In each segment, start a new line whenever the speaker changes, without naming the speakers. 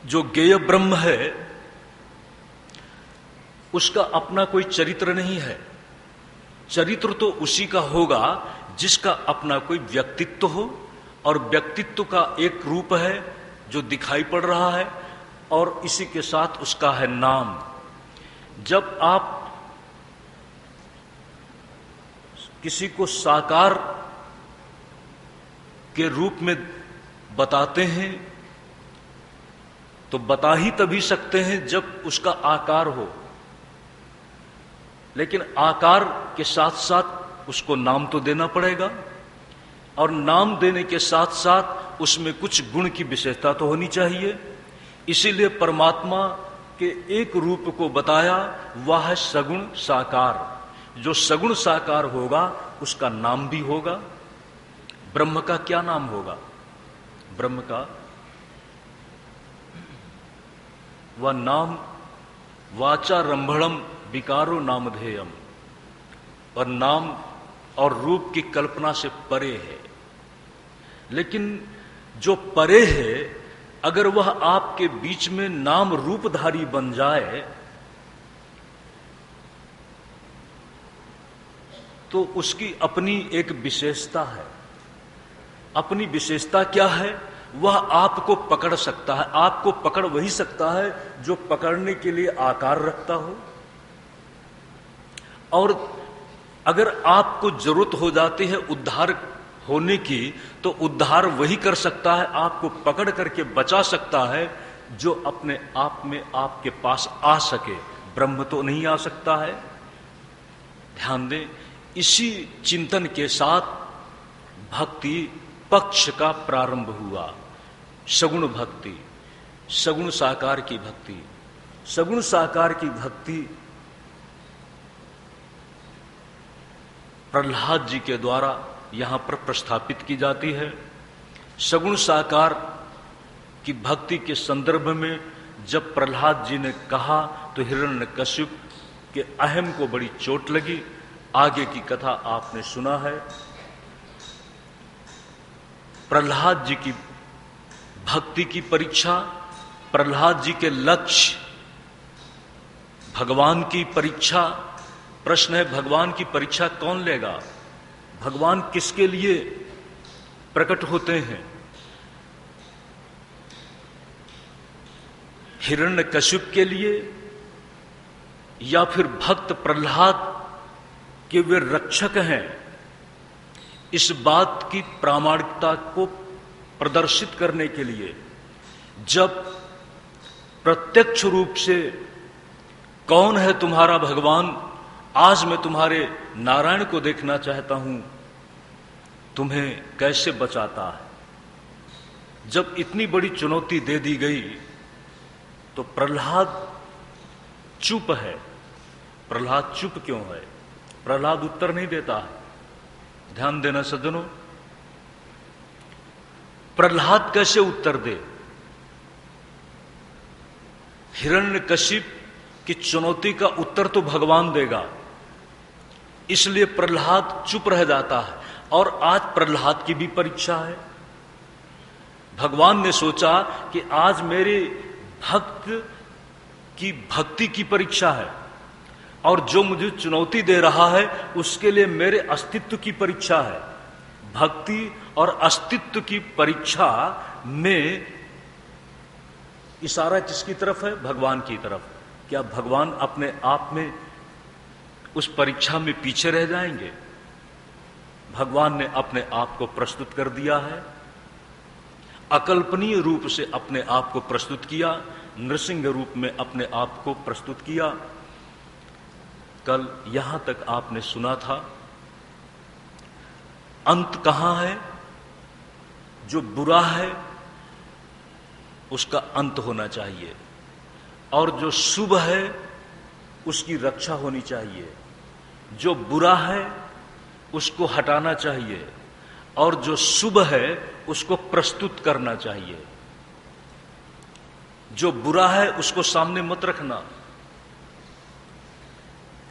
जो ज्ञेय ब्रह्म है उसका अपना कोई चरित्र नहीं है। चरित्र तो उसी का होगा जिसका अपना कोई व्यक्तित्व हो, और व्यक्तित्व का एक रूप है जो दिखाई पड़ रहा है, और इसी के साथ उसका है नाम। जब आप किसी को साकार के रूप में बताते हैं तो बता ही तभी सकते हैं जब उसका आकार हो, लेकिन आकार के साथ साथ उसको नाम तो देना पड़ेगा, और नाम देने के साथ साथ उसमें कुछ गुण की विशेषता तो होनी चाहिए। इसीलिए परमात्मा के एक रूप को बताया, वह है सगुण साकार। जो सगुण साकार होगा उसका नाम भी होगा। ब्रह्म का क्या नाम होगा? ब्रह्म का वह नाम वाचा रंभणम विकारो नामधेयम, और नाम और रूप की कल्पना से परे है। लेकिन जो परे है, अगर वह आपके बीच में नाम रूपधारी बन जाए तो उसकी अपनी एक विशेषता है। अपनी विशेषता क्या है? वह आपको पकड़ सकता है। आपको पकड़ वही सकता है जो पकड़ने के लिए आकार रखता हो, और अगर आपको जरूरत हो जाती है उद्धार होने की, तो उद्धार वही कर सकता है, आपको पकड़ करके बचा सकता है जो अपने आप में आपके पास आ सके। ब्रह्म तो नहीं आ सकता है। ध्यान दें, इसी चिंतन के साथ भक्ति पक्ष का प्रारंभ हुआ। सगुण भक्ति, सगुण साकार की भक्ति। सगुण साकार की भक्ति प्रहलाद जी के द्वारा यहां पर प्रस्थापित की जाती है। सगुण साकार की भक्ति के संदर्भ में जब प्रहलाद जी ने कहा तो हिरण्यकश्यप के अहम को बड़ी चोट लगी। आगे की कथा आपने सुना है। प्रहलाद जी की भक्ति की परीक्षा, प्रहलाद जी के लक्ष्य, भगवान की परीक्षा। प्रश्न है, भगवान की परीक्षा कौन लेगा? भगवान किसके लिए प्रकट होते हैं? हिरण्यकश्यप के लिए, या फिर भक्त प्रहलाद के वे रक्षक हैं? इस बात की प्रामाणिकता को प्रदर्शित करने के लिए जब प्रत्यक्ष रूप से कौन है तुम्हारा भगवान, आज मैं तुम्हारे नारायण को देखना चाहता हूं, तुम्हें कैसे बचाता है। जब इतनी बड़ी चुनौती दे दी गई तो प्रहलाद चुप है। प्रहलाद चुप क्यों है? प्रहलाद उत्तर नहीं देता है। ध्यान देना सज्जनों, प्रहलाद कैसे उत्तर दे? हिरण्यकश्यप की चुनौती का उत्तर तो भगवान देगा, इसलिए प्रहलाद चुप रह जाता है। और आज प्रहलाद की भी परीक्षा है। भगवान ने सोचा कि आज मेरे भक्त की भक्ति की परीक्षा है, और जो मुझे चुनौती दे रहा है उसके लिए मेरे अस्तित्व की परीक्षा है। भक्ति और अस्तित्व की परीक्षा में इशारा किसकी तरफ है? भगवान की तरफ। क्या भगवान अपने आप में उस परीक्षा में पीछे रह जाएंगे? भगवान ने अपने आप को प्रस्तुत कर दिया है, अकल्पनीय रूप से अपने आप को प्रस्तुत किया, नृसिंह रूप में अपने आप को प्रस्तुत किया। कल यहां तक आपने सुना था, अंत कहां है? जो बुरा है उसका अंत होना चाहिए, और जो शुभ है उसकी रक्षा होनी चाहिए। जो बुरा है उसको हटाना चाहिए, और जो शुभ है उसको प्रस्तुत करना चाहिए। जो बुरा है उसको सामने मत रखना।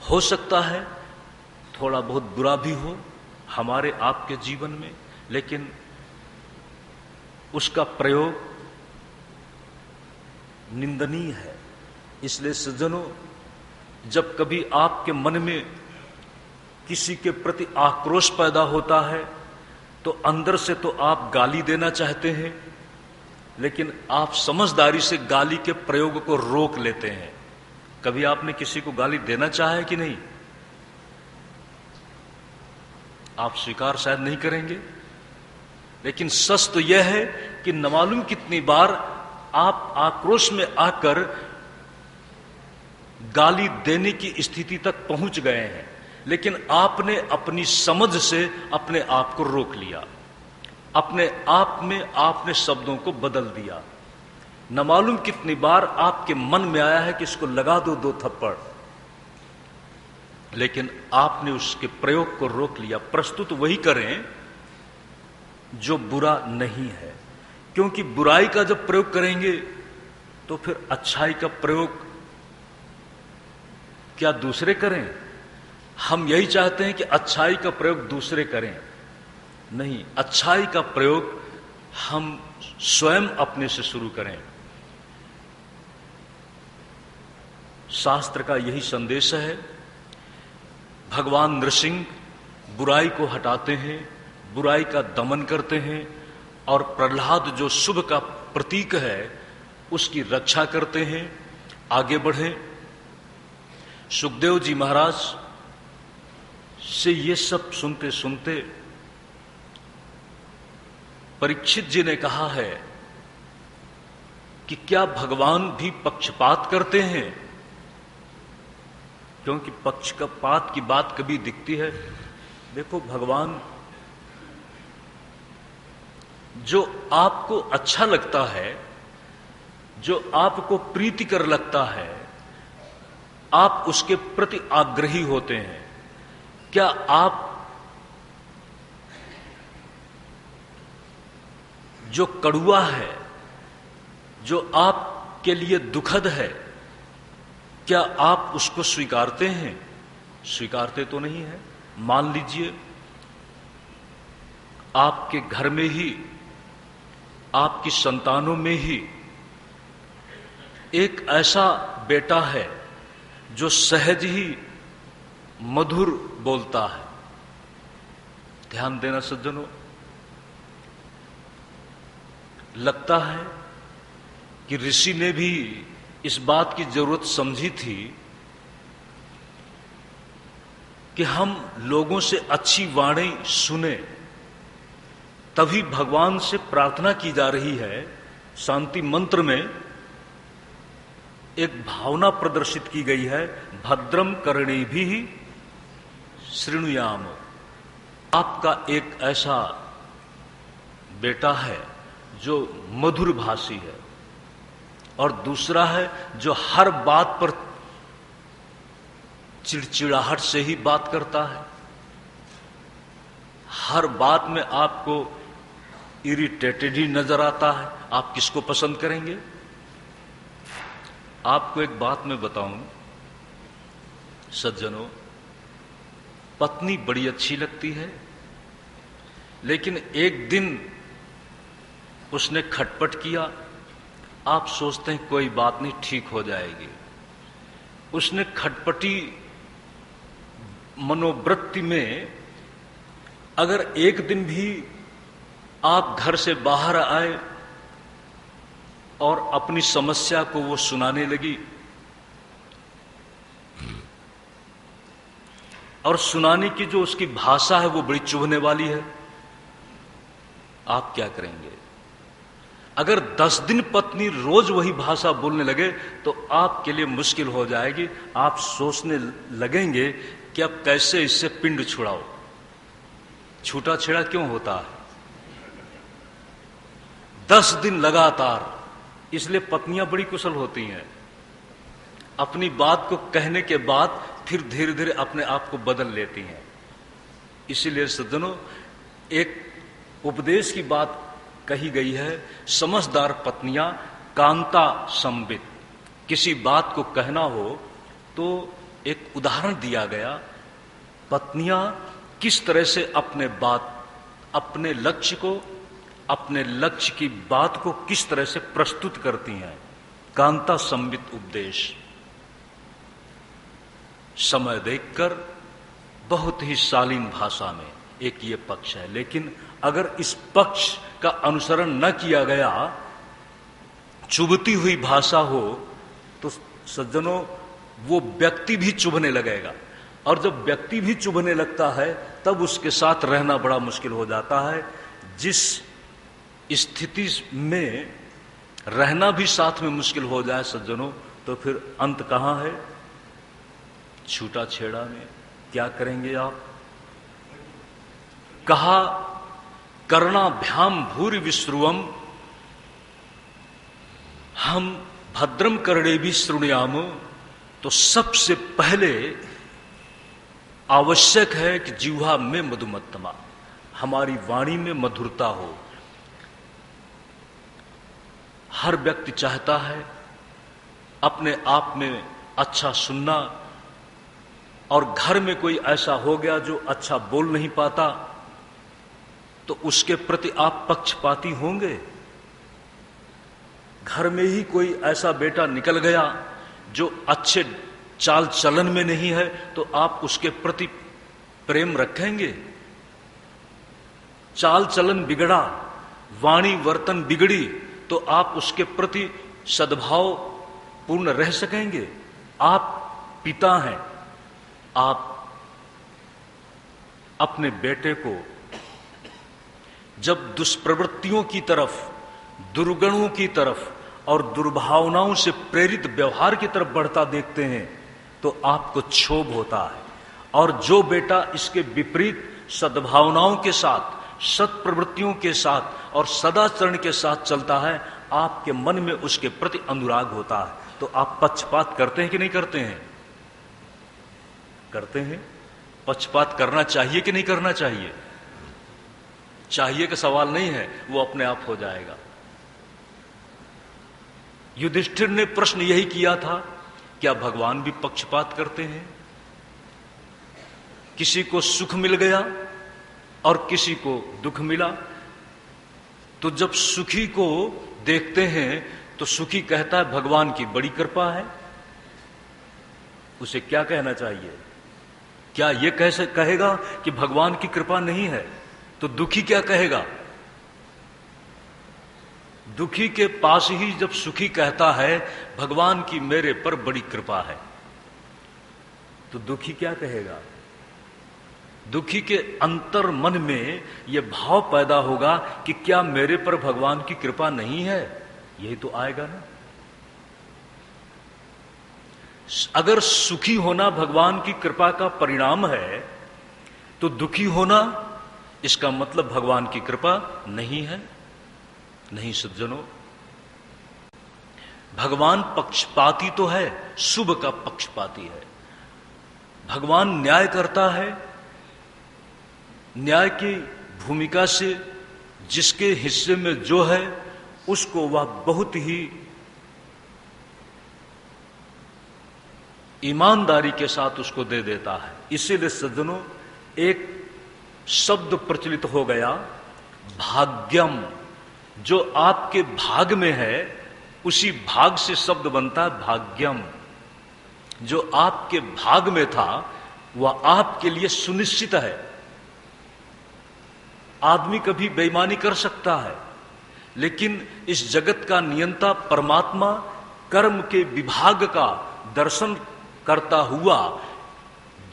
हो सकता है थोड़ा बहुत बुरा भी हो हमारे आपके जीवन में, लेकिन उसका प्रयोग निंदनीय है। इसलिए सज्जनों, जब कभी आपके मन में किसी के प्रति आक्रोश पैदा होता है तो अंदर से तो आप गाली देना चाहते हैं, लेकिन आप समझदारी से गाली के प्रयोग को रोक लेते हैं। कभी आपने किसी को गाली देना चाहा है कि नहीं? आप स्वीकार शायद नहीं करेंगे, लेकिन सच तो यह है कि न मालूम कितनी बार आप आक्रोश में आकर गाली देने की स्थिति तक पहुंच गए हैं, लेकिन आपने अपनी समझ से अपने आप को रोक लिया, अपने आप में आपने शब्दों को बदल दिया। न मालूम कितनी बार आपके मन में आया है कि इसको लगा दो 2 थप्पड़, लेकिन आपने उसके प्रयोग को रोक लिया। प्रस्तुत वही करें जो बुरा नहीं है, क्योंकि बुराई का जब प्रयोग करेंगे तो फिर अच्छाई का प्रयोग क्या दूसरे करें? हम यही चाहते हैं कि अच्छाई का प्रयोग दूसरे करें, नहीं, अच्छाई का प्रयोग हम स्वयं अपने से शुरू करें। शास्त्र का यही संदेश है। भगवान नृसिंह बुराई को हटाते हैं, बुराई का दमन करते हैं, और प्रहलाद जो शुभ का प्रतीक है उसकी रक्षा करते हैं। आगे बढ़ें। सुखदेव जी महाराज से ये सब सुनते सुनते परीक्षित जी ने कहा है कि क्या भगवान भी पक्षपात करते हैं? क्योंकि पक्षपात की बात कभी दिखती है। देखो, भगवान जो आपको अच्छा लगता है, जो आपको प्रीतिकर लगता है, आप उसके प्रति आग्रही होते हैं। क्या आप जो कड़ुआ है, जो आपके लिए दुखद है, क्या आप उसको स्वीकारते हैं? स्वीकारते तो नहीं है। मान लीजिए आपके घर में ही, आपकी संतानों में ही एक ऐसा बेटा है जो सहज ही मधुर बोलता है। ध्यान देना सज्जनों, लगता है कि ऋषि ने भी इस बात की जरूरत समझी थी कि हम लोगों से अच्छी वाणी सुने। तभी भगवान से प्रार्थना की जा रही है। शांति मंत्र में एक भावना प्रदर्शित की गई है, भद्रम कर्णेभिः शृणुयाम। आपका एक ऐसा बेटा है जो मधुर भाषी है, और दूसरा है जो हर बात पर चिड़चिड़ाहट से ही बात करता है। हर बात में आपको इरिटेटेड ही नजर आता है। आप किसको पसंद करेंगे? आपको एक बात मैं बताऊं सज्जनों, पत्नी बड़ी अच्छी लगती है, लेकिन एक दिन उसने खटपट किया, आप सोचते हैं कोई बात नहीं, ठीक हो जाएगी। उसने खटपटी मनोवृत्ति में अगर एक दिन भी आप घर से बाहर आए और अपनी समस्या को वो सुनाने लगी, और सुनाने की जो उसकी भाषा है वो बड़ी चुभने वाली है, आप क्या करेंगे? अगर 10 दिन पत्नी रोज वही भाषा बोलने लगे तो आपके लिए मुश्किल हो जाएगी। आप सोचने लगेंगे कि अब कैसे इससे पिंड छुड़ाओ। छूटा छेड़ा क्यों होता है? 10 दिन लगातार। इसलिए पत्नियां बड़ी कुशल होती हैं, अपनी बात को कहने के बाद फिर धीरे धीरे अपने आप को बदल लेती हैं। इसीलिए सज्जनों, एक उपदेश की बात कही गई है, समझदार पत्नियां कांता संबित। किसी बात को कहना हो तो एक उदाहरण दिया गया, पत्नियां किस तरह से अपने लक्ष्य की बात को किस तरह से प्रस्तुत करती हैं। कांता संबित उपदेश, समय देखकर बहुत ही शालीन भाषा में एक ये पक्ष है। लेकिन अगर इस पक्ष का अनुसरण न किया गया, चुभती हुई भाषा हो, तो सज्जनों वो व्यक्ति भी चुभने लगेगा, और जब व्यक्ति भी चुभने लगता है तब उसके साथ रहना बड़ा मुश्किल हो जाता है। जिस स्थिति में रहना भी साथ में मुश्किल हो जाए सज्जनों, तो फिर अंत कहां है? छूटा छेड़ा में। क्या करेंगे आप? कहा कर्णाभ्याम भूरि विश्रुवम, हम भद्रम कर्णे भी श्रृणुयाम। तो सबसे पहले आवश्यक है कि जिह्वा में मधुमत्तमा, हमारी वाणी में मधुरता हो। हर व्यक्ति चाहता है अपने आप में अच्छा सुनना, और घर में कोई ऐसा हो गया जो अच्छा बोल नहीं पाता, तो उसके प्रति आप पक्षपाती होंगे। घर में ही कोई ऐसा बेटा निकल गया जो अच्छे चाल चलन में नहीं है, तो आप उसके प्रति प्रेम रखेंगे? चाल चलन बिगड़ा, वाणी वर्तन बिगड़ी, तो आप उसके प्रति सद्भाव पूर्ण रह सकेंगे? आप पिता हैं, आप अपने बेटे को जब दुष्प्रवृत्तियों की तरफ, दुर्गुणों की तरफ और दुर्भावनाओं से प्रेरित व्यवहार की तरफ बढ़ता देखते हैं, तो आपको क्षोभ होता है। और जो बेटा इसके विपरीत सद्भावनाओं के साथ, सत प्रवृत्तियों के साथ और सदाचरण के साथ चलता है, आपके मन में उसके प्रति अनुराग होता है। तो आप पक्षपात करते हैं कि नहीं करते हैं? करते हैं। पक्षपात करना चाहिए कि नहीं करना चाहिए? चाहिए का सवाल नहीं है, वो अपने आप हो जाएगा। युधिष्ठिर ने प्रश्न यही किया था, क्या भगवान भी पक्षपात करते हैं? किसी को सुख मिल गया और किसी को दुख मिला, तो जब सुखी को देखते हैं तो सुखी कहता है भगवान की बड़ी कृपा है। उसे क्या कहना चाहिए? क्या यह कैसे कहेगा कि भगवान की कृपा नहीं है? तो दुखी क्या कहेगा? दुखी के पास ही जब सुखी कहता है भगवान की मेरे पर बड़ी कृपा है, तो दुखी क्या कहेगा? दुखी के अंतर मन में यह भाव पैदा होगा कि क्या मेरे पर भगवान की कृपा नहीं है? यही तो आएगा ना। अगर सुखी होना भगवान की कृपा का परिणाम है, तो दुखी होना इसका मतलब भगवान की कृपा नहीं है। नहीं सज्जनों, भगवान पक्षपाती तो है, शुभ का पक्षपाती है। भगवान न्याय करता है, न्याय की भूमिका से जिसके हिस्से में जो है उसको वह बहुत ही ईमानदारी के साथ उसको दे देता है। इसीलिए सज्जनों, एक शब्द प्रचलित हो गया, भाग्यम। जो आपके भाग में है उसी भाग से शब्द बनता है भाग्यम। जो आपके भाग में था वह आपके लिए सुनिश्चित है। आदमी कभी बेईमानी कर सकता है, लेकिन इस जगत का नियंता परमात्मा कर्म के विभाग का दर्शन करता हुआ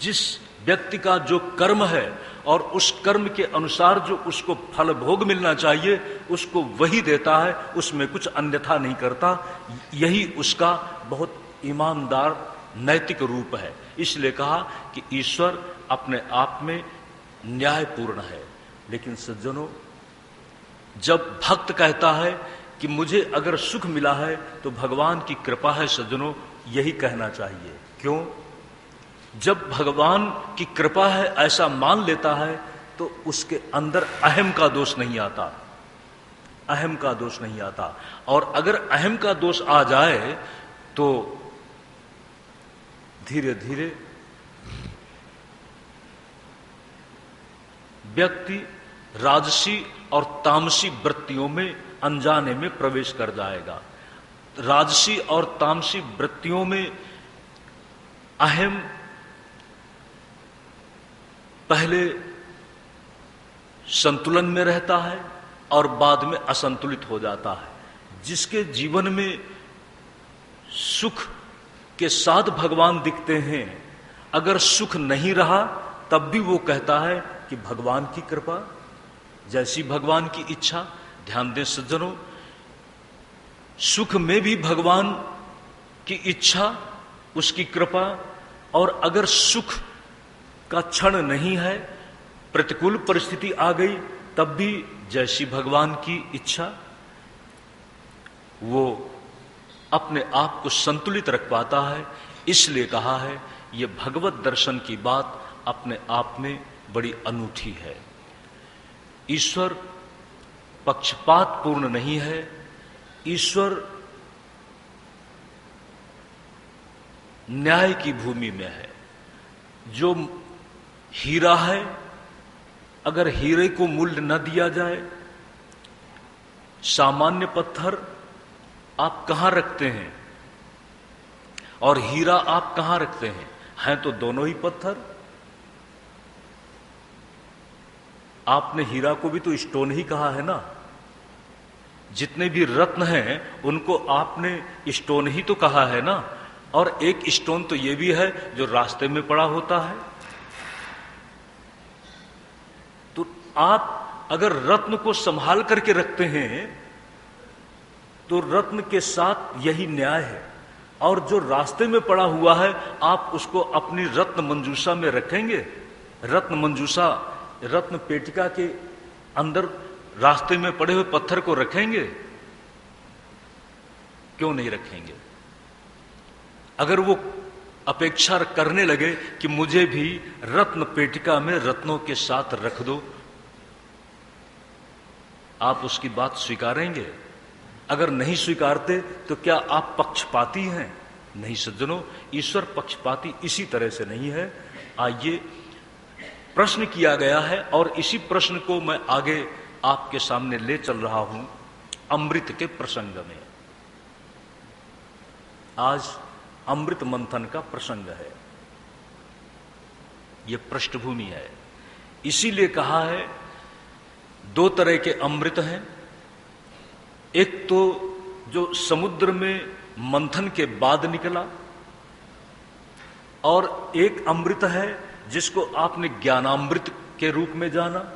जिस व्यक्ति का जो कर्म है और उस कर्म के अनुसार जो उसको फल भोग मिलना चाहिए उसको वही देता है, उसमें कुछ अन्यथा नहीं करता। यही उसका बहुत ईमानदार नैतिक रूप है। इसलिए कहा कि ईश्वर अपने आप में न्यायपूर्ण है। लेकिन सज्जनों, जब भक्त कहता है कि मुझे अगर सुख मिला है तो भगवान की कृपा है, सज्जनों यही कहना चाहिए। क्यों? जब भगवान की कृपा है ऐसा मान लेता है तो उसके अंदर अहम का दोष नहीं आता, अहम का दोष नहीं आता। और अगर अहम का दोष आ जाए तो धीरे धीरे व्यक्ति राजसी और तामसी वृत्तियों में अनजाने में प्रवेश कर जाएगा। राजसी और तामसी वृत्तियों में अहम पहले संतुलन में रहता है और बाद में असंतुलित हो जाता है। जिसके जीवन में सुख के साथ भगवान दिखते हैं, अगर सुख नहीं रहा तब भी वो कहता है कि भगवान की कृपा, जैसी भगवान की इच्छा। ध्यान दें सज्जनों, सुख में भी भगवान की इच्छा, उसकी कृपा, और अगर सुख का क्षण नहीं है, प्रतिकूल परिस्थिति आ गई, तब भी जैसी भगवान की इच्छा, वो अपने आप को संतुलित रख पाता है। इसलिए कहा है ये भगवत दर्शन की बात अपने आप में बड़ी अनूठी है। ईश्वर पक्षपात पूर्ण नहीं है। ईश्वर न्याय की भूमि में है। जो हीरा है, अगर हीरे को मूल्य न दिया जाए, सामान्य पत्थर आप कहां रखते हैं और हीरा आप कहां रखते हैं? हैं तो दोनों ही पत्थर। आपने हीरा को भी तो स्टोन ही कहा है ना। जितने भी रत्न हैं उनको आपने स्टोन ही तो कहा है ना। और एक स्टोन तो ये भी है जो रास्ते में पड़ा होता है। तो आप अगर रत्न को संभाल करके रखते हैं तो रत्न के साथ यही न्याय है। और जो रास्ते में पड़ा हुआ है आप उसको अपनी रत्न मंजूषा में रखेंगे? रत्न मंजूषा, रत्न पेटिका के अंदर रास्ते में पड़े हुए पत्थर को रखेंगे? क्यों नहीं रखेंगे? अगर वो अपेक्षा करने लगे कि मुझे भी रत्न पेटिका में रत्नों के साथ रख दो, आप उसकी बात स्वीकारेंगे? अगर नहीं स्वीकारते तो क्या आप पक्षपाती हैं? नहीं सज्जनों, ईश्वर पक्षपाती इसी तरह से नहीं है। आइए, प्रश्न किया गया है और इसी प्रश्न को मैं आगे आपके सामने ले चल रहा हूं अमृत के प्रसंग में। आज अमृत मंथन का प्रसंग है, यह पृष्ठभूमि है। इसीलिए कहा है दो तरह के अमृत हैं। एक तो जो समुद्र में मंथन के बाद निकला, और एक अमृत है जिसको आपने ज्ञानामृत के रूप में जाना,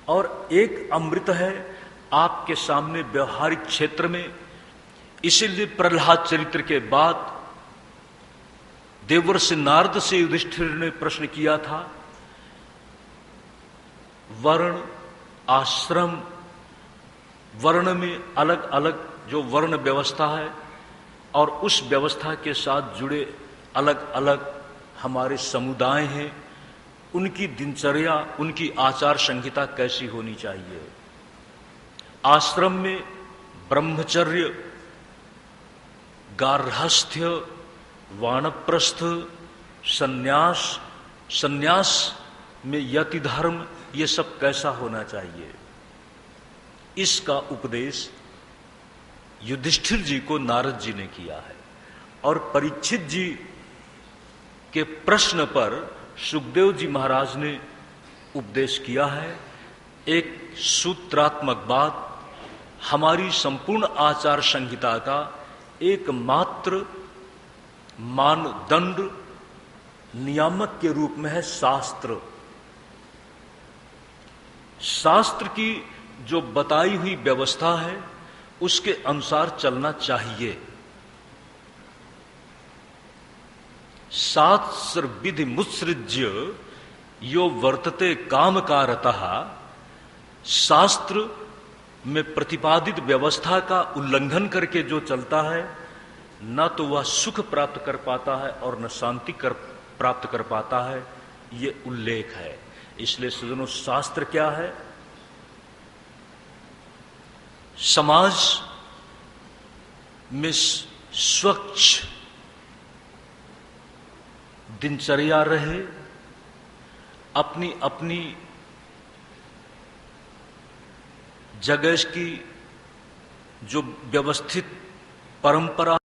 और एक अमृत है आपके सामने व्यवहारिक क्षेत्र में। इसीलिए प्रहलाद चरित्र के बाद देवर्षि नारद से युधिष्ठिर ने प्रश्न किया था, वर्ण आश्रम, वर्ण में अलग अलग जो वर्ण व्यवस्था है और उस व्यवस्था के साथ जुड़े अलग अलग हमारे समुदाय हैं, उनकी दिनचर्या, उनकी आचार संहिता कैसी होनी चाहिए। आश्रम में ब्रह्मचर्य, गार्हस्थ्य, वानप्रस्थ, सन्यास, सन्यास में यति धर्म, ये सब कैसा होना चाहिए, इसका उपदेश युधिष्ठिर जी को नारद जी ने किया है। और परीक्षित जी के प्रश्न पर सुखदेव जी महाराज ने उपदेश किया है। एक सूत्रात्मक बात, हमारी संपूर्ण आचार संहिता का एकमात्र मानदंड नियामक के रूप में है शास्त्र। शास्त्र की जो बताई हुई व्यवस्था है उसके अनुसार चलना चाहिए। शास्त्र विधि मुत्सृज्य यो वर्तते कामकारतः, शास्त्र में प्रतिपादित व्यवस्था का उल्लंघन करके जो चलता है न तो वह सुख प्राप्त कर पाता है और न शांति प्राप्त कर पाता है, ये उल्लेख है। इसलिए सज्जनों, शास्त्र क्या है? समाज में स्वच्छ दिनचर्या रहे, अपनी अपनी जगह की जो व्यवस्थित परंपरा